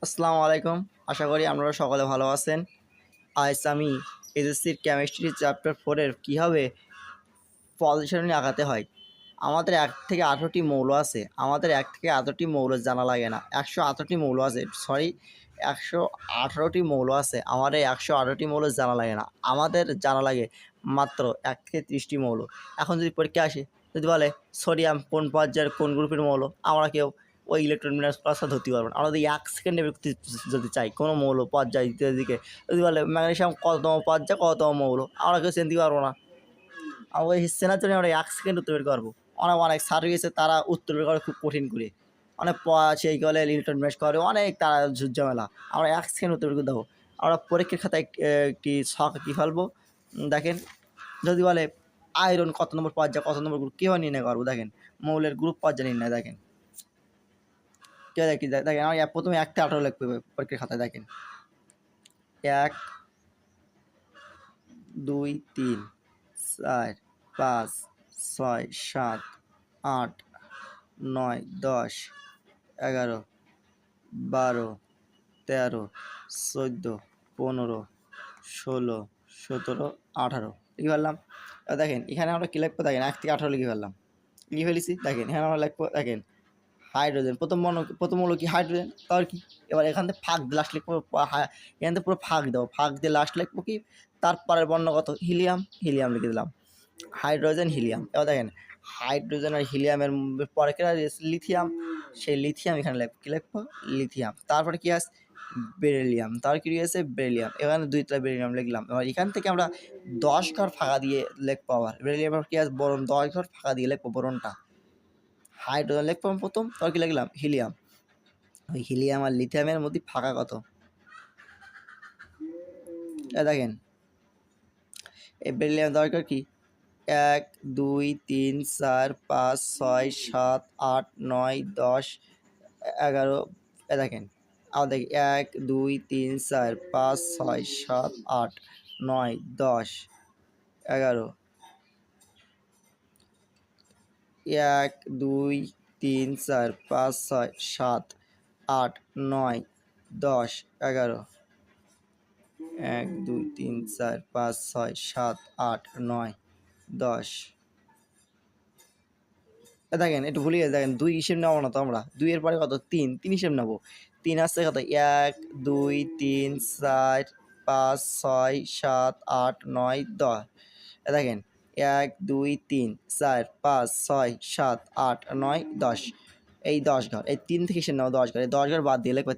আসসালামু আলাইকুম। আশা করি আপনারা সকলে ভালো আছেন। আজ আমি এসএসসির কেমিস্ট্রি চ্যাপ্টার 4 এর কীভাবে পজিশন নিয়ে আগাতে হয়। আমাদের 1 থেকে 18টি মৌল আছে। আমাদের 1 থেকে 18টি মৌল জানা লাগে না। 118টি মৌল আছে। 118টি মৌল আছে। আমাদের 118টি মৌল জানা লাগে না। আমাদের জানা লাগে মাত্র 1 থেকে 30টি মৌল। এখন যদি পরীক্ষায় আসে, যদি বলে সোডিয়াম কোন পর্যায়ের কোন গ্রুপের মৌল, আমরা কেউ ওই ইলেকট্রন বিন্যাস ক্লাসটা ধরতে পারবো না। আমরা যদি 1 সেকেন্ডে যদি চাই কোনো মৌল পর্যায় দিকে, যদি বলে ম্যাগনেসিয়াম কততম পর্যায় কততম মৌল, আমরা কেউ চিনতে পারবো না। ওই চেনার জন্য আমরা 1 সেকেন্ড উত্তর বের করবো। অনেক স্যার রয়েছে, তারা উত্তর বের করে খুব কঠিন করে। অনেক সেই গলে ইলেকট্রন বিন্যাস করে, অনেক তারা ঝামেলা। আমরা 1 সেকেন্ড উত্তর বের করে দেবো। আমরা পরীক্ষার খাতায় একটি ছক কী ফেলবো, দেখেন। যদি বলে আয়রন কত নম্বর পর্যায় কত নম্বর গ্রুপ, কীভাবে নির্ণয় করবো দেখেন। মৌলের গ্রুপ পর্যায় নির্ণয় দেখেন। দেখেন আমার প্রথমে 1 থেকে 18 লিখতে হবে পরীক্ষার খাতায়। দেখেন 1 2 3 4 5 6 7 8 9 10 11 12 13 14 15 16 17 18 লিখে ফেললাম। দেখেন এখানে আমরা কী লিখবো, দেখেন 1 থেকে 18 লিখে ফেললাম, লিখে ফেলেছি। দেখেন এখানে আমরা লিখবো, দেখেন হাইড্রোজেন প্রথম মৌল কি হাইড্রোজেন, তার কি। এবার এখান থেকে ফাঁক দিয়ে লাস্ট লিখবো, এখান থেকে পুরো ফাঁক দেবো, ফাঁক দিয়ে লাস্ট লিখবো কি, তারপরের বর্ণ কত, হিলিয়াম, হিলিয়াম লিখে দিলাম। Hydrogen helium. এবার দেখেন হাইড্রোজেন আর হিলিয়ামের পরে কি লিথিয়াম, সেই লিথিয়াম এখানে লিখবো, কী লিখবো, লিথিয়াম। তারপরে কি আছে, বেরিলিয়াম। তার কি আছে, বেরিলিয়াম। এখানে 2টা বেরিলিয়াম লিখলাম। এবার এখান থেকে আমরা 10 ঘর ফাঁকা দিয়ে লিখবো। আবার বেরিলিয়ামের কি আছে, বোরন, 10 ঘর ফাঁকা দিয়ে লিখবো বোরনটা। হাইড্রোজেন লিখলাম প্রথম, তারপর কি লিখলাম, হিলিয়াম। ওই হিলিয়াম আর লিথিয়ামের মধ্যে ফাঁকা কত, দেখেন এই বেরিলিয়াম দরকার কি 1 2 3 4 5 6 7 8 9 10 11। দেখেন আবার দেখি 1 2 3 4 5 6 7 8 9 10 11। 1 2 3 4 5 6 7 8 9 10 11। 1 2 3 4 5 6 7 8 9 10। দেখেন একটু ভুলে গেছে, দেখেন 2 হিসেব নেবো না তো আমরা, 2 এর পরে কত, 3 হিসেব নেবো। 3 আসছে কত, 1 2 3 4 5 6 7 8 9 10। দেখেন 1 2 3 4 5 6 7 8 9 10, এই 10 ঘর, এই 3 থেকে হিসেব নেবো 10 ঘর, এই 10 ঘর বাদ দিয়ে লিখবো